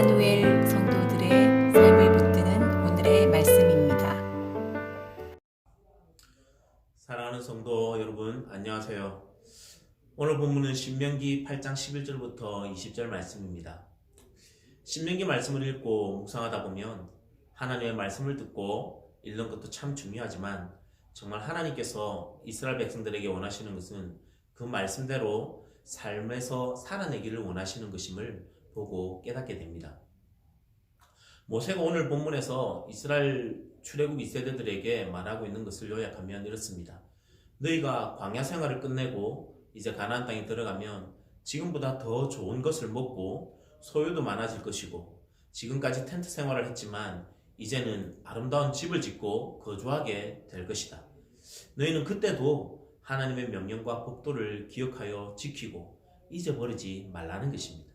임마누엘 성도들의 삶을 붙드는 오늘의 말씀입니다. 사랑하는 성도 여러분, 안녕하세요. 오늘 본문은 신명기 8장 11절부터 20절 말씀입니다. 신명기 말씀을 읽고 묵상하다 보면 하나님의 말씀을 듣고 읽는 것도 참 중요하지만 정말 하나님께서 이스라엘 백성들에게 원하시는 것은 그 말씀대로 삶에서 살아내기를 원하시는 것임을 보고 깨닫게 됩니다. 모세가 오늘 본문에서 이스라엘 출애굽 2세대들에게 말하고 있는 것을 요약하면 이렇습니다. 너희가 광야 생활을 끝내고 이제 가나안 땅에 들어가면 지금보다 더 좋은 것을 먹고 소유도 많아질 것이고, 지금까지 텐트 생활을 했지만 이제는 아름다운 집을 짓고 거주하게 될 것이다. 너희는 그때도 하나님의 명령과 법도를 기억하여 지키고 잊어버리지 말라는 것입니다.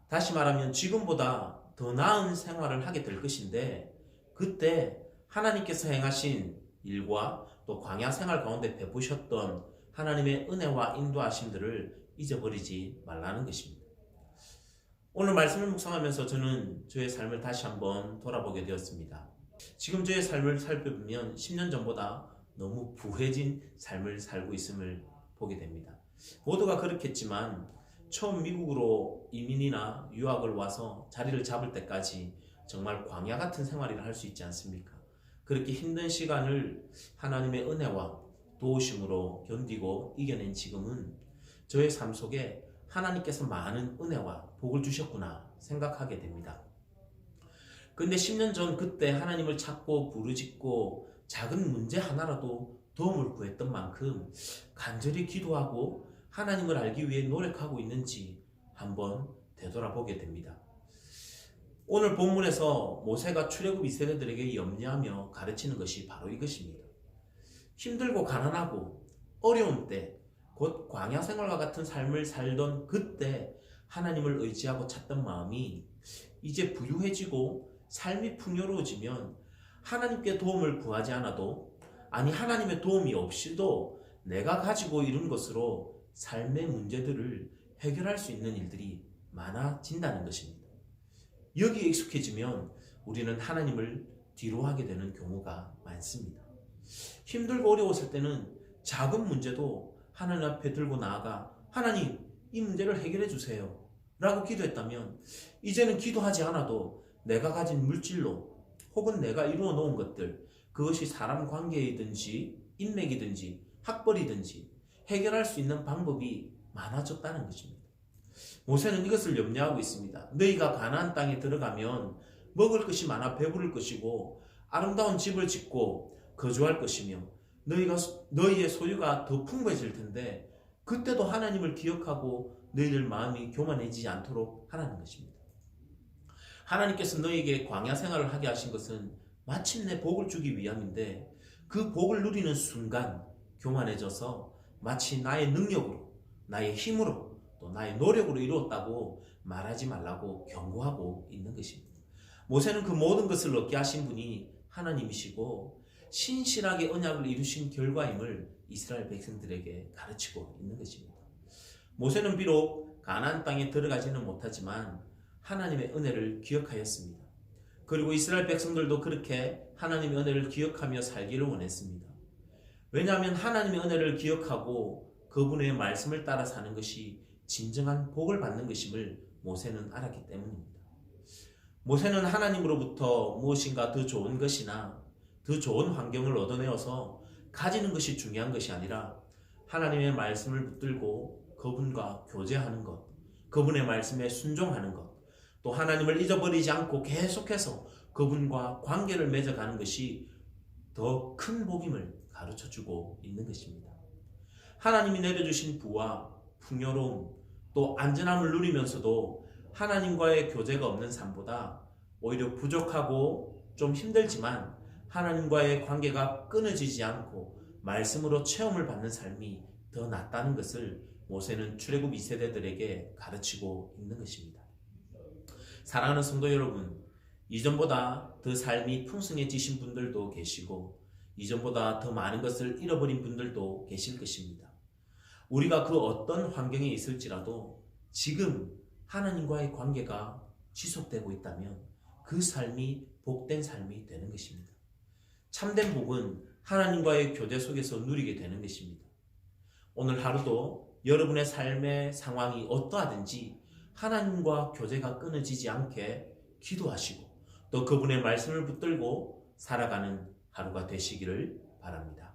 다시 말하면 지금보다 더 나은 생활을 하게 될 것인데, 그때 하나님께서 행하신 일과 또 광야 생활 가운데 베푸셨던 하나님의 은혜와 인도하심들을 잊어버리지 말라는 것입니다. 오늘 말씀을 묵상하면서 저는 저의 삶을 다시 한번 돌아보게 되었습니다. 지금 저의 삶을 살펴보면 10년 전보다 너무 부해진 삶을 살고 있음을 보게 됩니다. 모두가 그렇겠지만 처음 미국으로 이민이나 유학을 와서 자리를 잡을 때까지 정말 광야 같은 생활을 할 수 있지 않습니까? 그렇게 힘든 시간을 하나님의 은혜와 도우심으로 견디고 이겨낸 지금은 저의 삶 속에 하나님께서 많은 은혜와 복을 주셨구나 생각하게 됩니다. 근데 10년 전 그때 하나님을 찾고 부르짖고 작은 문제 하나라도 도움을 구했던 만큼 간절히 기도하고 하나님을 알기 위해 노력하고 있는지 한번 되돌아보게 됩니다. 오늘 본문에서 모세가 출애굽 2세대들에게 염려하며 가르치는 것이 바로 이것입니다. 힘들고 가난하고 어려운 때, 곧 광야 생활과 같은 삶을 살던 그때 하나님을 의지하고 찾던 마음이 이제 부유해지고 삶이 풍요로워지면 하나님께 도움을 구하지 않아도, 아니 하나님의 도움이 없이도 내가 가지고 이룬 것으로 삶의 문제들을 해결할 수 있는 일들이 많아진다는 것입니다. 여기에 익숙해지면 우리는 하나님을 뒤로하게 되는 경우가 많습니다. 힘들고 어려웠을 때는 작은 문제도 하나님 앞에 들고 나아가 하나님 이 문제를 해결해 주세요 라고 기도했다면, 이제는 기도하지 않아도 내가 가진 물질로 혹은 내가 이루어 놓은 것들, 그것이 사람 관계이든지 인맥이든지 학벌이든지 해결할 수 있는 방법이 많아졌다는 것입니다. 모세는 이것을 염려하고 있습니다. 너희가 가나안 땅에 들어가면 먹을 것이 많아 배부를 것이고 아름다운 집을 짓고 거주할 것이며 너희의 소유가 더 풍부해질 텐데, 그때도 하나님을 기억하고 너희들 마음이 교만해지지 않도록 하라는 것입니다. 하나님께서 너희에게 광야 생활을 하게 하신 것은 마침내 복을 주기 위함인데, 그 복을 누리는 순간 교만해져서 마치 나의 능력으로, 나의 힘으로, 또 나의 노력으로 이루었다고 말하지 말라고 경고하고 있는 것입니다. 모세는 그 모든 것을 얻게 하신 분이 하나님이시고 신실하게 언약을 이루신 결과임을 이스라엘 백성들에게 가르치고 있는 것입니다. 모세는 비록 가나안 땅에 들어가지는 못하지만 하나님의 은혜를 기억하였습니다. 그리고 이스라엘 백성들도 그렇게 하나님의 은혜를 기억하며 살기를 원했습니다. 왜냐하면 하나님의 은혜를 기억하고 그분의 말씀을 따라 사는 것이 진정한 복을 받는 것임을 모세는 알았기 때문입니다. 모세는 하나님으로부터 무엇인가 더 좋은 것이나 더 좋은 환경을 얻어내어서 가지는 것이 중요한 것이 아니라 하나님의 말씀을 붙들고 그분과 교제하는 것, 그분의 말씀에 순종하는 것, 또 하나님을 잊어버리지 않고 계속해서 그분과 관계를 맺어가는 것이 더 큰 복임을 가르쳐주고 있는 것입니다. 하나님이 내려주신 부와 풍요로움, 또 안전함을 누리면서도 하나님과의 교제가 없는 삶보다 오히려 부족하고 좀 힘들지만 하나님과의 관계가 끊어지지 않고 말씀으로 체험을 받는 삶이 더 낫다는 것을 모세는 출애굽 2세대들에게 가르치고 있는 것입니다. 사랑하는 성도 여러분, 이전보다 더 삶이 풍성해지신 분들도 계시고 이전보다 더 많은 것을 잃어버린 분들도 계실 것입니다. 우리가 그 어떤 환경에 있을지라도 지금 하나님과의 관계가 지속되고 있다면 그 삶이 복된 삶이 되는 것입니다. 참된 복은 하나님과의 교제 속에서 누리게 되는 것입니다. 오늘 하루도 여러분의 삶의 상황이 어떠하든지 하나님과 교제가 끊어지지 않게 기도하시고 또 그분의 말씀을 붙들고 살아가는 하루가 되시기를 바랍니다.